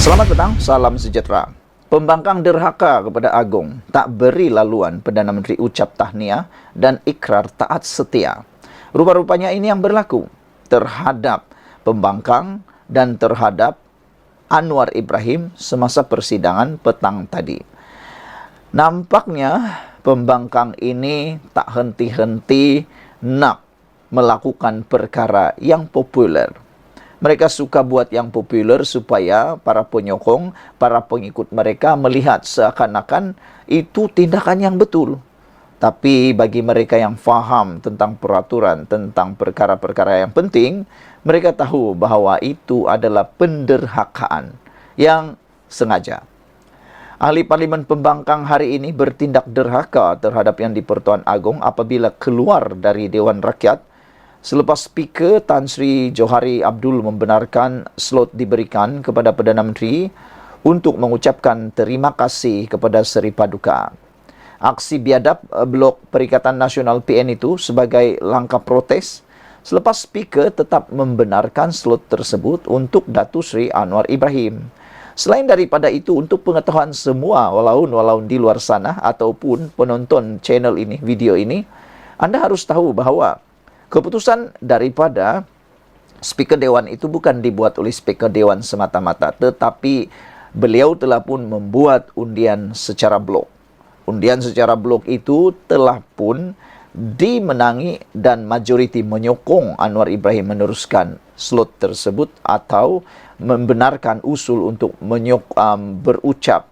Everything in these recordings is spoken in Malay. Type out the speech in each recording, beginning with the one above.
Selamat petang, salam sejahtera. Pembangkang derhaka kepada Agong, tak beri laluan Perdana Menteri ucap tahniah dan ikrar taat setia. Rupa-rupanya ini yang berlaku terhadap pembangkang dan terhadap Anwar Ibrahim semasa persidangan petang tadi. Nampaknya pembangkang ini tak henti-henti nak melakukan perkara yang populer. Mereka suka buat yang populer supaya para penyokong, para pengikut mereka melihat seakan-akan itu tindakan yang betul. Tapi bagi mereka yang faham tentang peraturan, tentang perkara-perkara yang penting, mereka tahu bahawa itu adalah penderhakaan yang sengaja. Ahli Parlimen Pembangkang hari ini bertindak derhaka terhadap Yang di-Pertuan Agong apabila keluar dari Dewan Rakyat selepas Speaker Tan Sri Johari Abdul membenarkan slot diberikan kepada Perdana Menteri untuk mengucapkan terima kasih kepada Seri Paduka. Aksi biadab Blok Perikatan Nasional PN itu sebagai langkah protes selepas Speaker tetap membenarkan slot tersebut untuk Datuk Seri Anwar Ibrahim. Selain daripada itu, untuk pengetahuan semua walaupun di luar sana ataupun penonton channel ini, video ini, anda harus tahu bahawa keputusan daripada Speaker Dewan itu bukan dibuat oleh Speaker Dewan semata-mata, tetapi beliau telah pun membuat undian secara blok. Undian secara blok itu telah pun dimenangi dan majoriti menyokong Anwar Ibrahim meneruskan slot tersebut atau membenarkan usul untuk berucap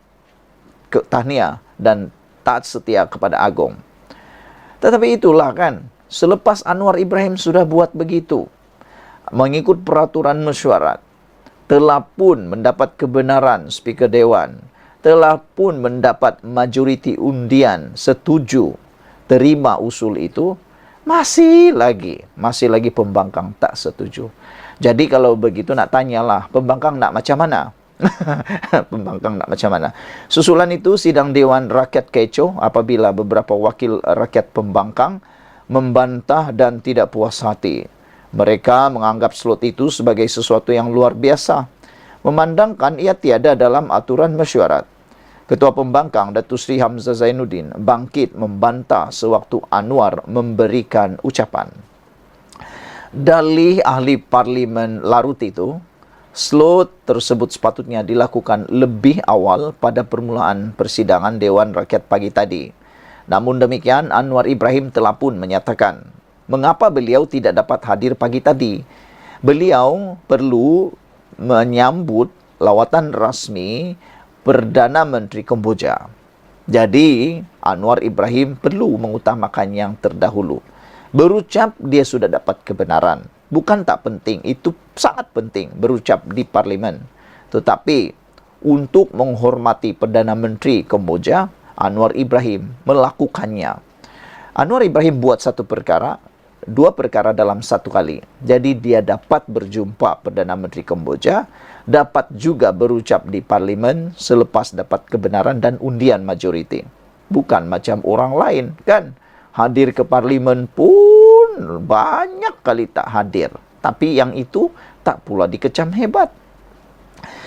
tahniah dan taat setia kepada Agong. Tetapi itulah kan, selepas Anwar Ibrahim sudah buat begitu, mengikut peraturan mesyuarat, telah pun mendapat kebenaran Speaker Dewan, telah pun mendapat majoriti undian setuju terima usul itu, masih lagi pembangkang tak setuju. Jadi kalau begitu nak tanyalah, pembangkang nak macam mana? Pembangkang nak macam mana? Susulan itu sidang Dewan Rakyat kecoh apabila beberapa wakil rakyat pembangkang membantah dan tidak puas hati. Mereka menganggap slot itu sebagai sesuatu yang luar biasa, memandangkan ia tiada dalam aturan mesyuarat. Ketua Pembangkang Datuk Seri Hamzah Zainuddin bangkit membantah sewaktu Anwar memberikan ucapan. Dalih ahli Parlimen Larut itu, slot tersebut sepatutnya dilakukan lebih awal pada permulaan persidangan Dewan Rakyat pagi tadi. Namun demikian, Anwar Ibrahim telah pun menyatakan mengapa beliau tidak dapat hadir pagi tadi. Beliau perlu menyambut lawatan rasmi Perdana Menteri Kemboja. Jadi, Anwar Ibrahim perlu mengutamakan yang terdahulu. Berucap dia sudah dapat kebenaran. Bukan tak penting, itu sangat penting berucap di Parlimen. Tetapi, untuk menghormati Perdana Menteri Kemboja, Anwar Ibrahim melakukannya. Anwar Ibrahim buat satu perkara, dua perkara dalam satu kali. Jadi dia dapat berjumpa Perdana Menteri Kemboja, dapat juga berucap di Parlimen selepas dapat kebenaran dan undian majoriti. Bukan macam orang lain, kan? Hadir ke Parlimen pun banyak kali tak hadir. Tapi yang itu tak pula dikecam hebat.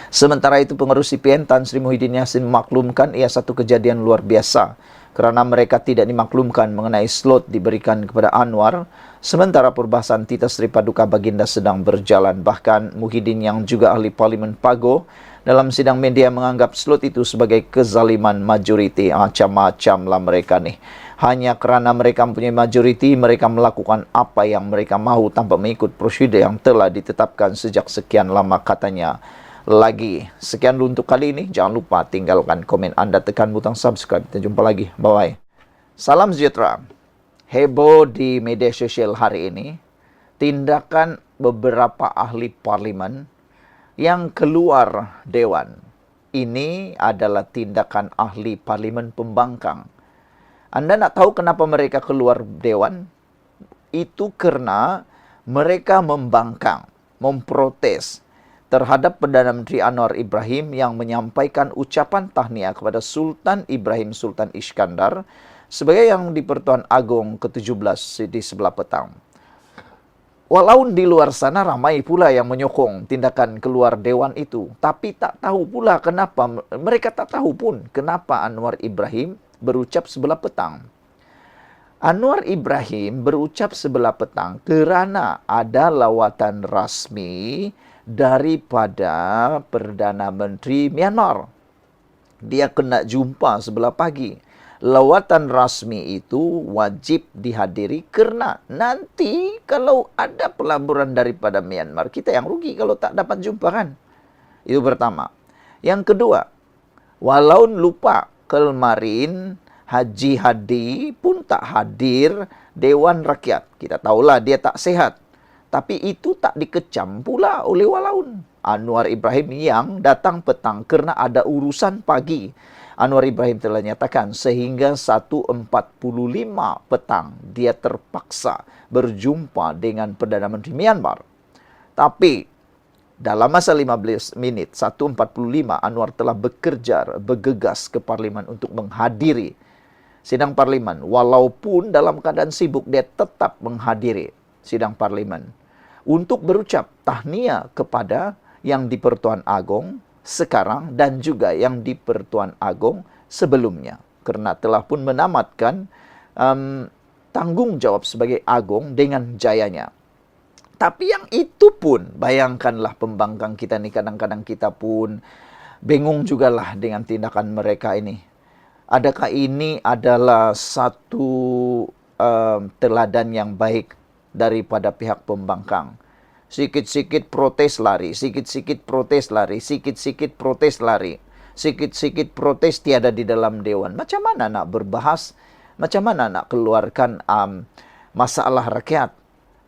Sementara itu pengerusi CPN Tan Sri Muhyiddin Yassin memaklumkan ia satu kejadian luar biasa kerana mereka tidak dimaklumkan mengenai slot diberikan kepada Anwar sementara perbahasan Tita Seri Paduka Baginda sedang berjalan. Bahkan Muhyiddin yang juga ahli Parlimen Pagoh dalam sidang media menganggap slot itu sebagai kezaliman majoriti. Macam-macam lah mereka nih. Hanya kerana mereka mempunyai majoriti, mereka melakukan apa yang mereka mahu tanpa mengikut prosedur yang telah ditetapkan sejak sekian lama katanya. Lagi. Sekian dulu untuk kali ini. Jangan lupa tinggalkan komen anda, tekan butang subscribe. Kita jumpa lagi. Bye-bye. Salam sejahtera. Heboh di media sosial hari ini. Tindakan beberapa ahli parlimen yang keluar dewan. Ini adalah tindakan ahli parlimen pembangkang. Anda nak tahu kenapa mereka keluar dewan? Itu kerana mereka membangkang, memprotes terhadap Perdana Menteri Anwar Ibrahim yang menyampaikan ucapan tahniah kepada Sultan Ibrahim Sultan Iskandar sebagai Yang di-Pertuan Agong ke-17 di sebelah petang. Walau di luar sana ramai pula yang menyokong tindakan keluar dewan itu, tapi tak tahu pula kenapa, mereka tak tahu pun kenapa Anwar Ibrahim berucap sebelah petang. Anwar Ibrahim berucap sebelah petang kerana ada lawatan rasmi daripada Perdana Menteri Myanmar. Dia kena jumpa sebelah pagi. Lawatan rasmi itu wajib dihadiri kerana nanti kalau ada pelaburan daripada Myanmar, kita yang rugi kalau tak dapat jumpa kan. Itu pertama. Yang kedua, walau lupa kemarin Haji Hadi pun tak hadir Dewan Rakyat. Kita tahulah dia tak sehat. Tapi itu tak dikecam pula oleh Walaun. Anwar Ibrahim yang datang petang kerana ada urusan pagi. Anwar Ibrahim telah nyatakan sehingga 1.45 petang dia terpaksa berjumpa dengan Perdana Menteri Myanmar. Tapi dalam masa 15 minit, 1.45, Anwar telah bergegas ke Parlimen untuk menghadiri sidang Parlimen. Walaupun dalam keadaan sibuk, dia tetap menghadiri sidang Parlimen untuk berucap tahniah kepada yang di Pertuan Agong sekarang dan juga yang di Pertuan Agong sebelumnya. Kerana telah pun menamatkan tanggungjawab sebagai Agong dengan jayanya. Tapi yang itu pun, bayangkanlah pembangkang kita ni, kadang-kadang kita pun bingung jugalah dengan tindakan mereka ini. Adakah ini adalah satu teladan yang baik daripada pihak pembangkang? Sikit-sikit protes lari, sikit-sikit protes lari, sikit-sikit protes lari, sikit-sikit protes tiada di dalam dewan. Macam mana nak berbahas? Macam mana nak keluarkan masalah rakyat?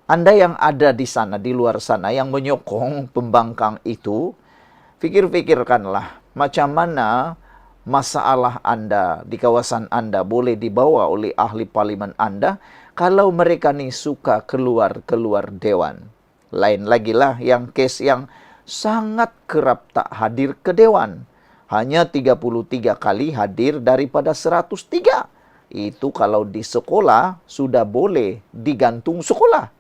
Anda yang ada di sana, di luar sana, yang menyokong pembangkang itu, fikir-fikirkanlah macam mana masalah Anda di kawasan Anda boleh dibawa oleh ahli parlimen Anda kalau mereka ni suka keluar dewan. Lain lagi lah yang kes yang sangat kerap tak hadir ke dewan. Hanya 33 kali hadir daripada 103. Itu kalau di sekolah sudah boleh digantung sekolah.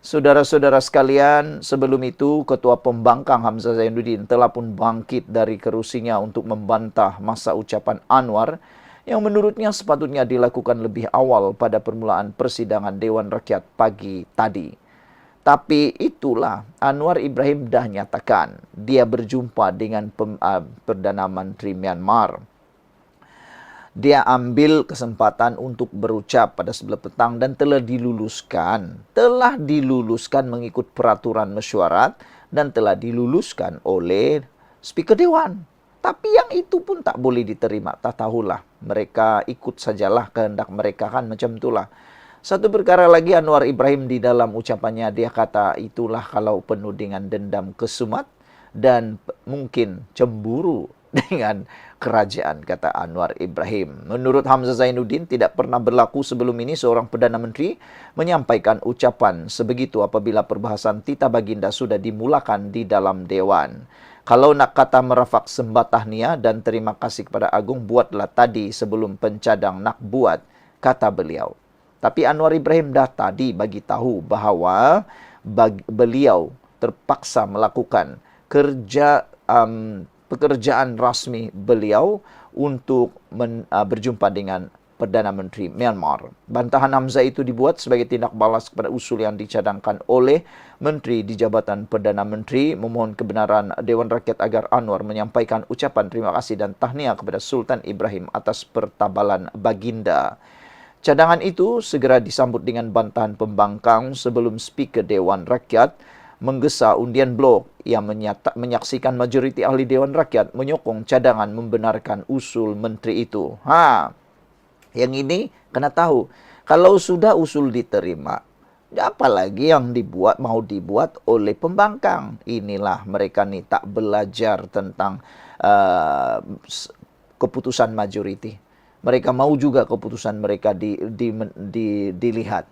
Saudara-saudara sekalian, sebelum itu Ketua Pembangkang Hamzah Zainuddin telah pun bangkit dari kerusinya untuk membantah masa ucapan Anwar yang menurutnya sepatutnya dilakukan lebih awal pada permulaan persidangan Dewan Rakyat pagi tadi. Tapi itulah, Anwar Ibrahim dah nyatakan dia berjumpa dengan Perdana Menteri Myanmar. Dia ambil kesempatan untuk berucap pada sebelah petang dan telah diluluskan mengikut peraturan mesyuarat dan telah diluluskan oleh Speaker Dewan. Tapi yang itu pun tak boleh diterima. Tak tahulah, mereka ikut sajalah kehendak mereka kan, macam itulah. Satu perkara lagi, Anwar Ibrahim di dalam ucapannya dia kata itulah kalau penuh dengan dendam kesumat dan mungkin cemburu dengan kerajaan, kata Anwar Ibrahim. Menurut Hamzah Zainuddin, tidak pernah berlaku sebelum ini seorang Perdana Menteri menyampaikan ucapan sebegitu apabila perbahasan Tita Baginda sudah dimulakan di dalam Dewan. Kalau nak kata merafak sembah tahniah dan terima kasih kepada Agung, buatlah tadi sebelum pencadang nak buat, kata beliau. Tapi Anwar Ibrahim dah tadi bagi tahu bahawa beliau terpaksa melakukan pekerjaan rasmi beliau untuk berjumpa dengan Perdana Menteri Myanmar. Bantahan Hamzah itu dibuat sebagai tindak balas kepada usul yang dicadangkan oleh Menteri di Jabatan Perdana Menteri memohon kebenaran Dewan Rakyat agar Anwar menyampaikan ucapan terima kasih dan tahniah kepada Sultan Ibrahim atas pertabalan baginda. Cadangan itu segera disambut dengan bantahan pembangkang sebelum Speaker Dewan Rakyat menggesa undian blok yang menyaksikan majoriti ahli Dewan Rakyat menyokong cadangan membenarkan usul menteri itu. Yang ini kena tahu, kalau sudah usul diterima, apa lagi yang mau dibuat oleh pembangkang? Inilah mereka ni tak belajar tentang keputusan majoriti. Mereka mau juga keputusan mereka dilihat.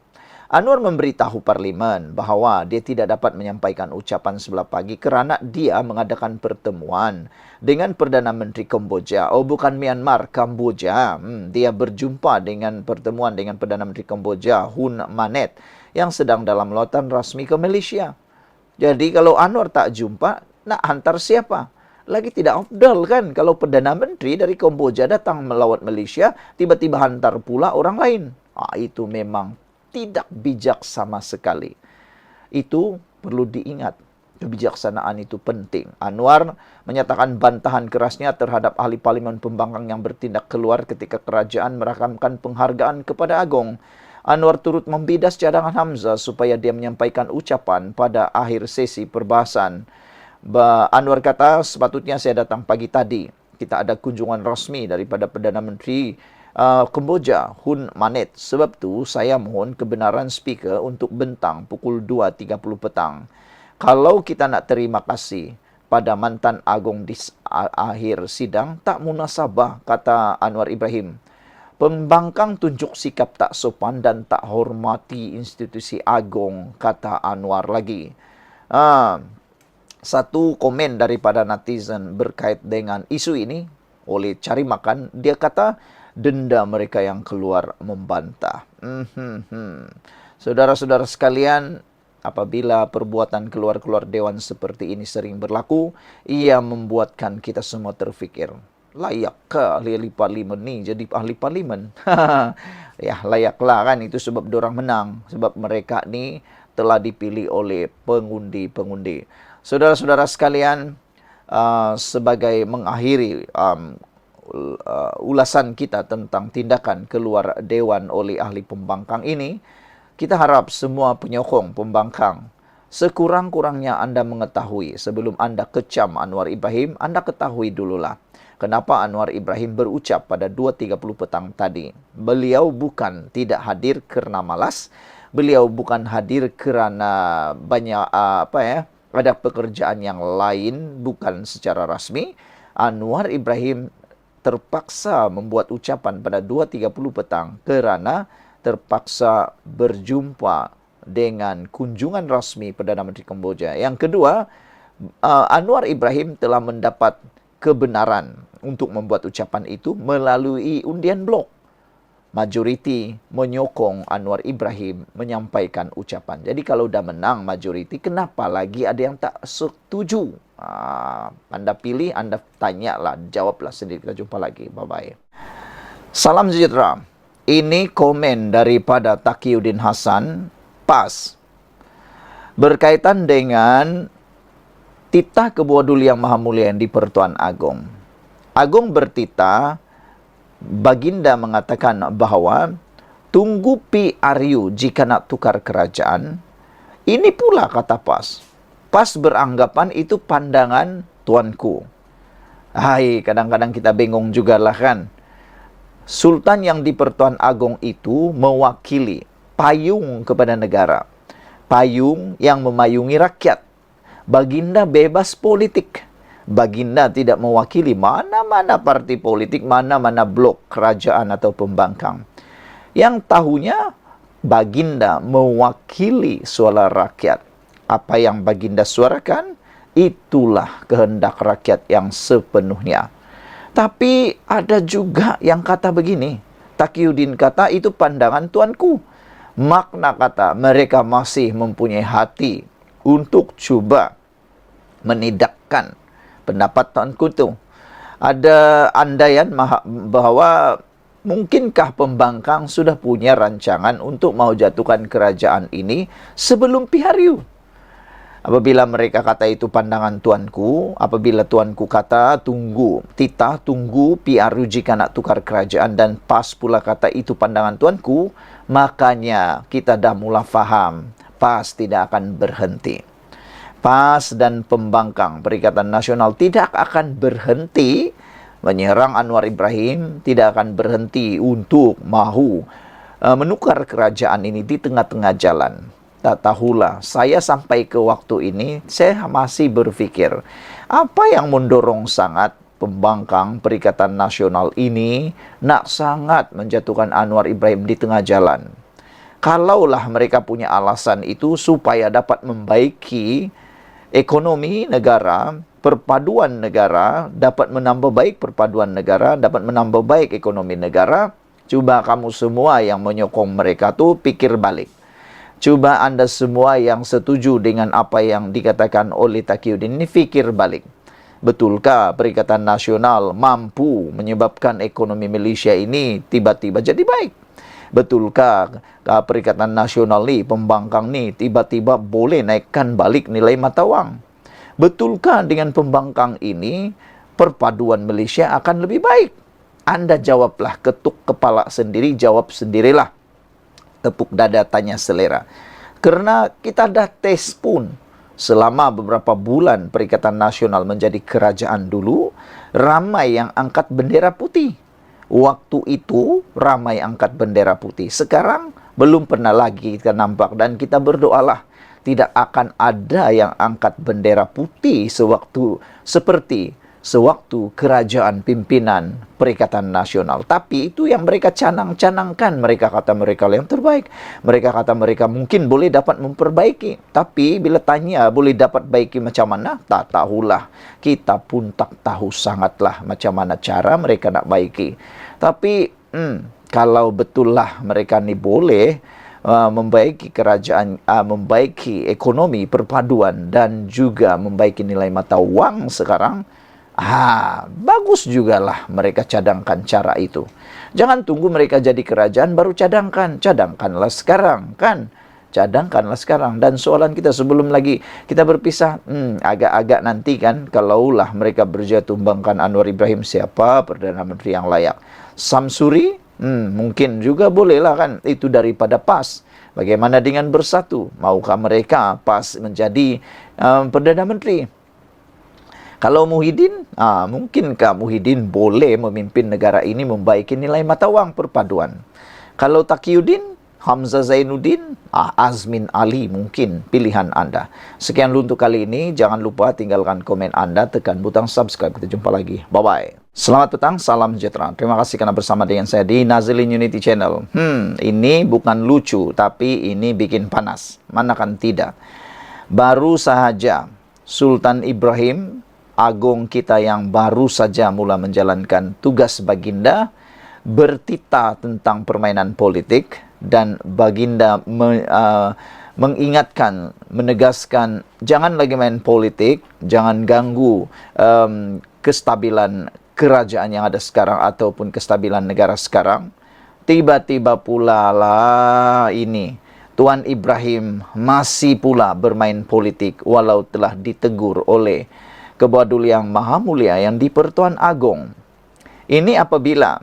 Anwar memberitahu Parlimen bahawa dia tidak dapat menyampaikan ucapan sebelah pagi kerana dia mengadakan pertemuan dengan Perdana Menteri Kemboja. Oh, bukan Myanmar, Kamboja. Dia berjumpa dengan pertemuan dengan Perdana Menteri Kemboja, Hun Manet, yang sedang dalam lautan rasmi ke Malaysia. Jadi kalau Anwar tak jumpa, nak hantar siapa? Lagi tidak afdal kan kalau Perdana Menteri dari Kamboja datang melawat Malaysia, tiba-tiba hantar pula orang lain. Itu memang tidak bijak sama sekali. Itu perlu diingat. Kebijaksanaan itu penting. Anwar menyatakan bantahan kerasnya terhadap ahli parlimen pembangkang yang bertindak keluar ketika kerajaan merakamkan penghargaan kepada Agong. Anwar turut membidas cadangan Hamzah supaya dia menyampaikan ucapan pada akhir sesi perbahasan. Anwar kata, sepatutnya saya datang pagi tadi. Kita ada kunjungan rasmi daripada Perdana Menteri Kamboja, Hun Manet. Sebab tu saya mohon kebenaran speaker untuk bentang pukul 2.30 petang. Kalau kita nak terima kasih pada mantan Agong di akhir sidang, tak munasabah, kata Anwar Ibrahim. Pembangkang tunjuk sikap tak sopan dan tak hormati institusi Agong, kata Anwar lagi. Satu komen daripada netizen berkait dengan isu ini oleh Cari Makan, dia kata denda mereka yang keluar membantah. Saudara-saudara sekalian, apabila perbuatan keluar-keluar dewan seperti ini sering berlaku, ia membuatkan kita semua terfikir, layakkah ahli parlimen ni jadi ahli parlimen? Ya, layaklah kan, itu sebab diorang menang. Sebab mereka ni telah dipilih oleh pengundi-pengundi. Saudara-saudara sekalian, sebagai mengakhiri ulasan kita tentang tindakan keluar dewan oleh ahli pembangkang ini, kita harap semua penyokong pembangkang, sekurang-kurangnya Anda mengetahui sebelum Anda kecam Anwar Ibrahim, Anda ketahui dululah kenapa Anwar Ibrahim berucap pada 2.30 petang tadi. Beliau bukan tidak hadir kerana malas, beliau bukan hadir kerana banyak ada pekerjaan yang lain, bukan secara rasmi. Anwar Ibrahim terpaksa membuat ucapan pada 2.30 petang kerana terpaksa berjumpa dengan kunjungan rasmi Perdana Menteri Kamboja. Yang kedua, Anwar Ibrahim telah mendapat kebenaran untuk membuat ucapan itu melalui undian blok. Majoriti menyokong Anwar Ibrahim menyampaikan ucapan. Jadi kalau dah menang majoriti, kenapa lagi ada yang tak setuju? Anda pilih, Anda tanyalah, jawablah sendiri. Kita jumpa lagi. Bye-bye. Salam sejahtera. Ini komen daripada Taqiyuddin Hasan, PAS, berkaitan dengan titah Ketua Duli Yang Maha Mulia yang di-Pertuan Agong. Agong bertitah, Baginda mengatakan bahawa tunggu PRU jika nak tukar kerajaan. Ini pula kata PAS. PAS beranggapan itu pandangan tuanku. Kadang-kadang kita bingung jugalah kan. Sultan yang di-Pertuan Agong itu mewakili payung kepada negara. Payung yang memayungi rakyat. Baginda bebas politik. Baginda tidak mewakili mana-mana parti politik, mana-mana blok kerajaan atau pembangkang. Yang tahunya, Baginda mewakili suara rakyat. Apa yang Baginda suarakan, itulah kehendak rakyat yang sepenuhnya. Tapi ada juga yang kata begini, Taqiyuddin kata itu pandangan tuanku. Makna kata mereka masih mempunyai hati untuk cuba menidakkan pendapat tuanku itu. Ada andaian bahawa mungkinkah pembangkang sudah punya rancangan untuk mau jatuhkan kerajaan ini sebelum PRU. Apabila mereka kata itu pandangan tuanku, apabila tuanku kata tunggu PRU jika nak tukar kerajaan, dan PAS pula kata itu pandangan tuanku, makanya kita dah mula faham PAS tidak akan berhenti. PAS dan pembangkang Perikatan Nasional tidak akan berhenti menyerang Anwar Ibrahim, tidak akan berhenti untuk mahu menukar kerajaan ini di tengah-tengah jalan. Tak tahulah, saya sampai ke waktu ini, saya masih berfikir, apa yang mendorong sangat pembangkang Perikatan Nasional ini nak sangat menjatuhkan Anwar Ibrahim di tengah jalan. Kalaulah mereka punya alasan itu supaya dapat membaiki ekonomi negara, perpaduan negara, dapat menambah baik perpaduan negara, dapat menambah baik ekonomi negara, cuba kamu semua yang menyokong mereka tu pikir balik. Coba Anda semua yang setuju dengan apa yang dikatakan oleh Taqiyuddin ini fikir balik. Betulkah Perikatan Nasional mampu menyebabkan ekonomi Malaysia ini tiba-tiba jadi baik? Betulkah Perikatan Nasional ni, pembangkang ni, tiba-tiba boleh naikkan balik nilai mata wang? Betulkah dengan pembangkang ini, perpaduan Malaysia akan lebih baik? Anda jawablah, ketuk kepala sendiri, jawab sendirilah. Tepuk dada, tanya selera. Karena kita dah tes pun. Selama beberapa bulan Perikatan Nasional menjadi kerajaan dulu, ramai yang angkat bendera putih. Waktu itu ramai angkat bendera putih. Sekarang belum pernah lagi kita nampak, dan kita berdoalah tidak akan ada yang angkat bendera putih seperti sewaktu kerajaan pimpinan Perikatan Nasional. Tapi itu yang mereka canang-canangkan. Mereka kata mereka yang terbaik. Mereka kata mereka mungkin boleh dapat memperbaiki. Tapi bila tanya boleh dapat baiki macam mana? Tak tahulah. Kita pun tak tahu sangatlah macam mana cara mereka nak baiki. Tapi kalau betullah mereka ni boleh membaiki kerajaan, membaiki ekonomi perpaduan dan juga membaiki nilai mata wang sekarang, bagus jugalah mereka cadangkan cara itu. Jangan tunggu mereka jadi kerajaan baru cadangkan. Cadangkanlah sekarang, kan? Cadangkanlah sekarang. Dan soalan kita sebelum lagi kita berpisah, agak-agak nanti kan, kalaulah mereka berjaya tumbangkan Anwar Ibrahim, siapa Perdana Menteri yang layak? Samsuri? Mungkin juga bolehlah kan, itu daripada PAS. Bagaimana dengan Bersatu? Maukah mereka PAS menjadi Perdana Menteri? Kalau Muhyiddin, mungkinkah Muhyiddin boleh memimpin negara ini membaiki nilai mata wang perpaduan? Kalau Taqiyuddin, Hamzah Zainuddin, Azmin Ali mungkin pilihan Anda. Sekian dulu untuk kali ini. Jangan lupa tinggalkan komen Anda, tekan butang subscribe. Kita jumpa lagi. Bye-bye. Selamat petang, salam sejahtera. Terima kasih karena bersama dengan saya di Nazilin Unity Channel. Ini bukan lucu, tapi ini bikin panas. Mana kan tidak? Baru sahaja Sultan Ibrahim, agung kita yang baru saja mula menjalankan tugas baginda, bertita tentang permainan politik, dan baginda mengingatkan, menegaskan, jangan lagi main politik, jangan ganggu kestabilan kerajaan yang ada sekarang ataupun kestabilan negara sekarang. Tiba-tiba pula lah ini Tuan Ibrahim masih pula bermain politik walau telah ditegur oleh Ketua Duli Yang Maha Mulia yang di-Pertuan Agong. Ini apabila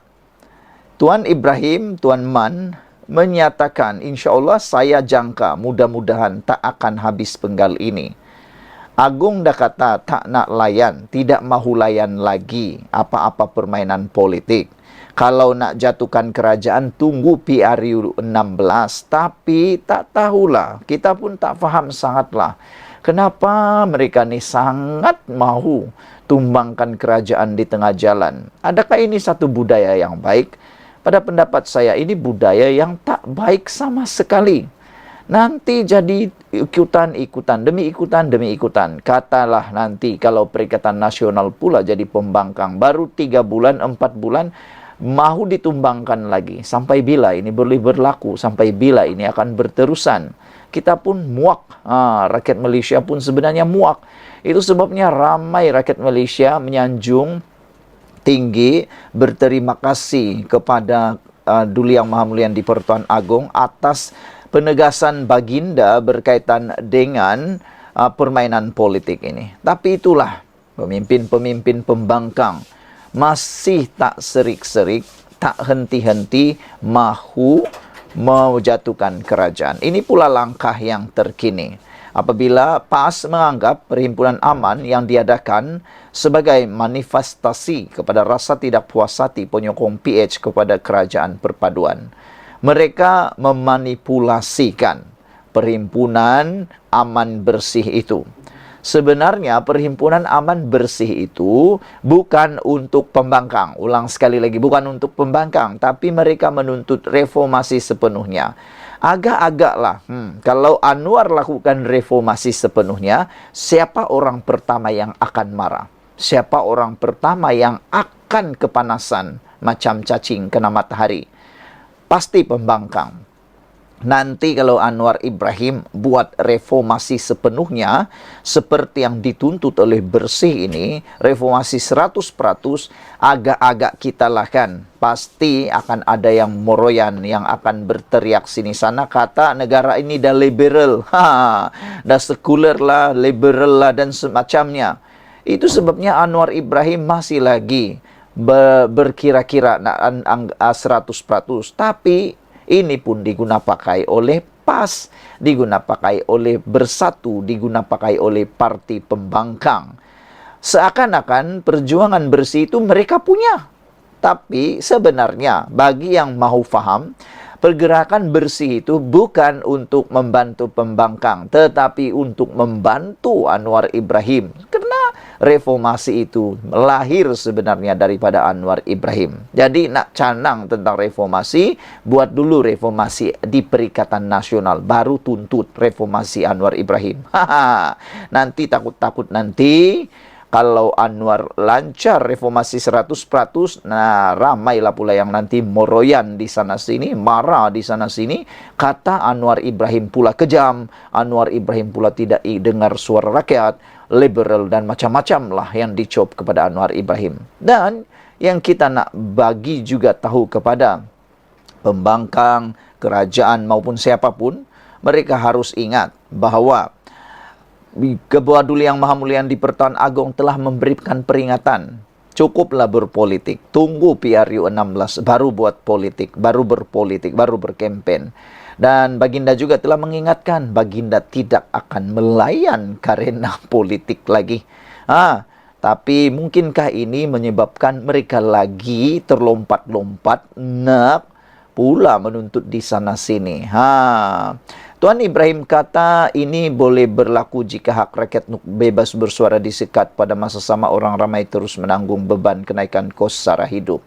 Tuan Ibrahim, Tuan Man menyatakan, insya Allah saya jangka mudah-mudahan tak akan habis penggal ini. Agung dah kata tak nak layan, tidak mahu layan lagi apa-apa permainan politik. Kalau nak jatuhkan kerajaan, tunggu PRU 16. Tapi tak tahulah, kita pun tak faham sangatlah. Kenapa mereka ni sangat mahu tumbangkan kerajaan di tengah jalan? Adakah ini satu budaya yang baik? Pada pendapat saya, ini budaya yang tak baik sama sekali. Nanti jadi ikutan-ikutan, demi ikutan. Katalah nanti kalau Perikatan Nasional pula jadi pembangkang. Baru 3 bulan, 4 bulan, mahu ditumbangkan lagi. Sampai bila ini boleh berlaku? Sampai bila ini akan berterusan? Kita pun muak. Rakyat Malaysia pun sebenarnya muak. Itu sebabnya ramai rakyat Malaysia menyanjung tinggi, berterima kasih kepada Duli Yang Maha Mulia di Pertuan Agong atas penegasan baginda berkaitan dengan permainan politik ini. Tapi itulah, pemimpin-pemimpin pembangkang masih tak serik-serik, tak henti-henti mahu menjatuhkan kerajaan. Ini pula langkah yang terkini. Apabila PAS menganggap perhimpunan aman yang diadakan sebagai manifestasi kepada rasa tidak puas hati penyokong PH kepada kerajaan perpaduan. Mereka memanipulasikan perhimpunan aman bersih itu. Sebenarnya perhimpunan aman bersih itu bukan untuk pembangkang. Ulang sekali lagi, bukan untuk pembangkang. Tapi mereka menuntut reformasi sepenuhnya. Agak-agaklah, kalau Anwar lakukan reformasi sepenuhnya, siapa orang pertama yang akan marah? Siapa orang pertama yang akan kepanasan macam cacing kena matahari? Pasti pembangkang. Nanti kalau Anwar Ibrahim buat reformasi sepenuhnya seperti yang dituntut oleh Bersih ini, reformasi 100%, agak-agak kita lah kan. Pasti akan ada yang moroyan, yang akan berteriak sini sana kata negara ini dah liberal, dah sekuler lah, liberal lah dan semacamnya. Itu sebabnya Anwar Ibrahim masih lagi berkira-kira 100%, tapi ini pun digunapakai oleh PAS, digunapakai oleh Bersatu, digunapakai oleh parti pembangkang. Seakan-akan perjuangan bersih itu mereka punya. Tapi sebenarnya bagi yang mau faham, pergerakan bersih itu bukan untuk membantu pembangkang, tetapi untuk membantu Anwar Ibrahim. Karena reformasi itu lahir sebenarnya daripada Anwar Ibrahim. Jadi nak canang tentang reformasi, buat dulu reformasi di Perikatan Nasional, baru tuntut reformasi Anwar Ibrahim. Nanti takut-takut nanti kalau Anwar lancar reformasi 100%, nah ramailah pula yang nanti moroyan di sana sini, marah di sana sini, kata Anwar Ibrahim pula kejam, Anwar Ibrahim pula tidak dengar suara rakyat, liberal dan macam-macam lah yang dicop kepada Anwar Ibrahim. Dan yang kita nak bagi juga tahu kepada pembangkang, kerajaan maupun siapapun, mereka harus ingat bahawa Ketua Duli Yang Maha Mulia di Pertuan Agong telah memberikan peringatan. Cukuplah berpolitik. Tunggu PRU 16 baru buat politik, baru berpolitik, baru berkempen. Dan Baginda juga telah mengingatkan Baginda tidak akan melayan karena politik lagi. Tapi mungkinkah ini menyebabkan mereka lagi terlompat-lompat nak pula menuntut di sana sini. Tuan Ibrahim kata ini boleh berlaku jika hak rakyat bebas bersuara disekat pada masa sama orang ramai terus menanggung beban kenaikan kos sara hidup.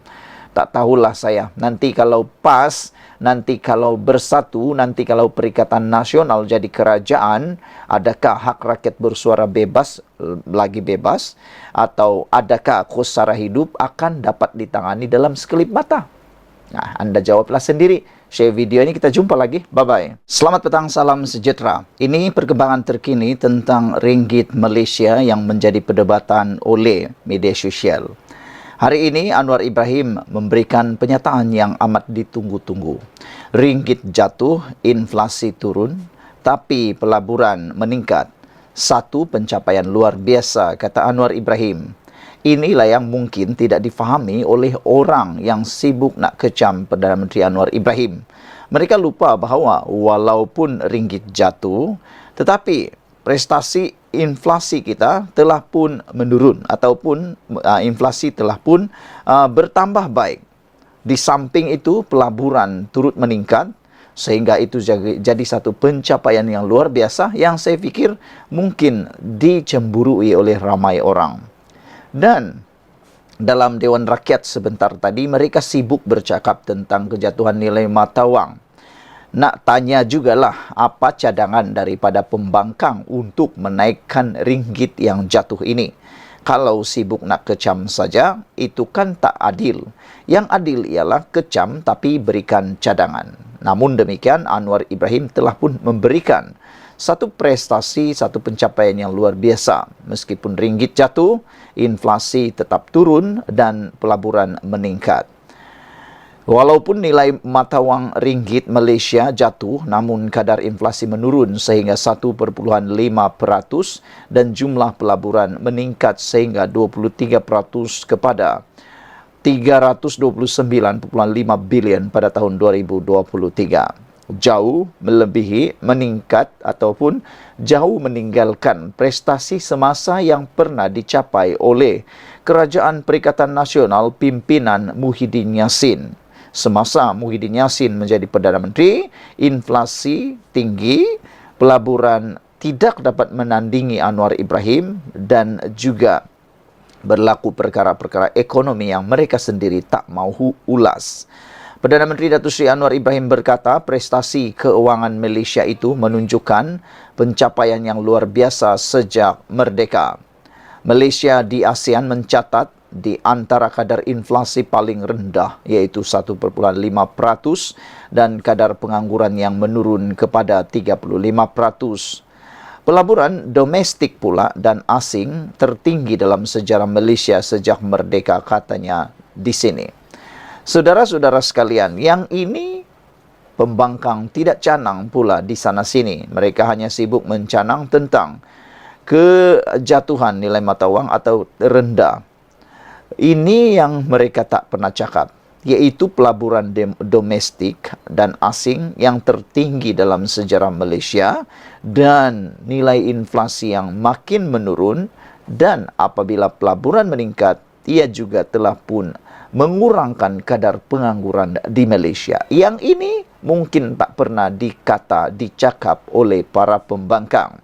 Tak tahulah saya, nanti kalau PAS, nanti kalau Bersatu, nanti kalau Perikatan Nasional jadi kerajaan, adakah hak rakyat bersuara bebas, lagi bebas, atau adakah kos sara hidup akan dapat ditangani dalam sekelip mata? Nah, Anda jawablah sendiri. Share video ini, kita jumpa lagi. Bye-bye. Selamat petang, salam sejahtera. Ini perkembangan terkini tentang ringgit Malaysia yang menjadi perdebatan oleh media sosial. Hari ini Anwar Ibrahim memberikan pernyataan yang amat ditunggu-tunggu. Ringgit jatuh, inflasi turun, tapi pelaburan meningkat. Satu pencapaian luar biasa, kata Anwar Ibrahim. Inilah yang mungkin tidak difahami oleh orang yang sibuk nak kecam Perdana Menteri Anwar Ibrahim. Mereka lupa bahawa walaupun ringgit jatuh, tetapi prestasi inflasi kita telah pun menurun ataupun inflasi telah pun bertambah baik. Di samping itu pelaburan turut meningkat sehingga itu jadi satu pencapaian yang luar biasa yang saya fikir mungkin dicemburui oleh ramai orang. Dan dalam Dewan Rakyat sebentar tadi mereka sibuk bercakap tentang kejatuhan nilai mata wang. Nak tanya jugalah apa cadangan daripada pembangkang untuk menaikkan ringgit yang jatuh ini. Kalau sibuk nak kecam saja, itu kan tak adil. Yang adil ialah kecam tapi berikan cadangan. Namun demikian Anwar Ibrahim telah pun memberikan satu prestasi, satu pencapaian yang luar biasa. Meskipun ringgit jatuh, inflasi tetap turun dan pelaburan meningkat. Walaupun nilai mata wang ringgit Malaysia jatuh, namun kadar inflasi menurun sehingga 1,5% dan jumlah pelaburan meningkat sehingga 23% kepada 329.5 bilion pada tahun 2023. Jauh melebihi, meningkat ataupun jauh meninggalkan prestasi semasa yang pernah dicapai oleh Kerajaan Perikatan Nasional pimpinan Muhyiddin Yassin. Semasa Muhyiddin Yassin menjadi Perdana Menteri, inflasi tinggi, pelaburan tidak dapat menandingi Anwar Ibrahim dan juga berlaku perkara-perkara ekonomi yang mereka sendiri tak mahu ulas. Perdana Menteri Datuk Seri Anwar Ibrahim berkata prestasi keuangan Malaysia itu menunjukkan pencapaian yang luar biasa sejak merdeka. Malaysia di ASEAN mencatat di antara kadar inflasi paling rendah, yaitu 1,5%, dan kadar pengangguran yang menurun kepada 35%. Pelaburan domestik pula dan asing tertinggi dalam sejarah Malaysia sejak merdeka, katanya di sini. Saudara-saudara sekalian, yang ini pembangkang tidak canang pula di sana-sini. Mereka hanya sibuk mencanang tentang kejatuhan nilai mata wang atau rendah. Ini yang mereka tak pernah cakap, yaitu pelaburan domestik dan asing yang tertinggi dalam sejarah Malaysia dan nilai inflasi yang makin menurun, dan apabila pelaburan meningkat, ia juga telah pun mengurangkan kadar pengangguran di Malaysia. Yang ini mungkin tak pernah dicakap oleh para pembangkang.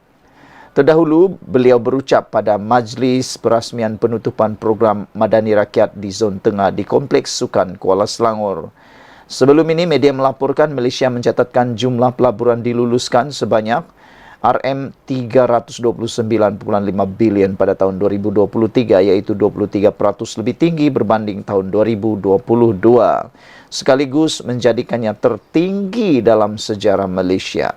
Terdahulu, beliau berucap pada majlis perasmian penutupan program Madani Rakyat di Zon Tengah di Kompleks Sukan Kuala Selangor. Sebelum ini, media melaporkan Malaysia mencatatkan jumlah pelaburan diluluskan sebanyak RM329.5 bilion pada tahun 2023, iaitu 23% lebih tinggi berbanding tahun 2022. Sekaligus menjadikannya tertinggi dalam sejarah Malaysia.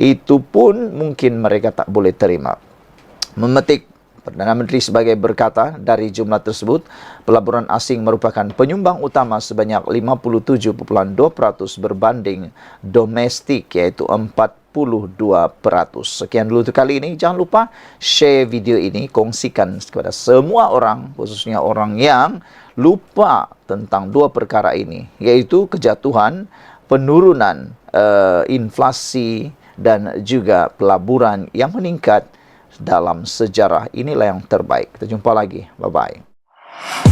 Itu pun mungkin mereka tak boleh terima. Memetik Perdana Menteri sebagai berkata, dari jumlah tersebut, pelaburan asing merupakan penyumbang utama sebanyak 57,2% berbanding domestik, iaitu 42%. Sekian dulu untuk kali ini. Jangan lupa share video ini, kongsikan kepada semua orang, khususnya orang yang lupa tentang dua perkara ini, yaitu kejatuhan, penurunan inflasi, dan juga pelaburan yang meningkat dalam sejarah. Inilah yang terbaik. Kita jumpa lagi. Bye-bye.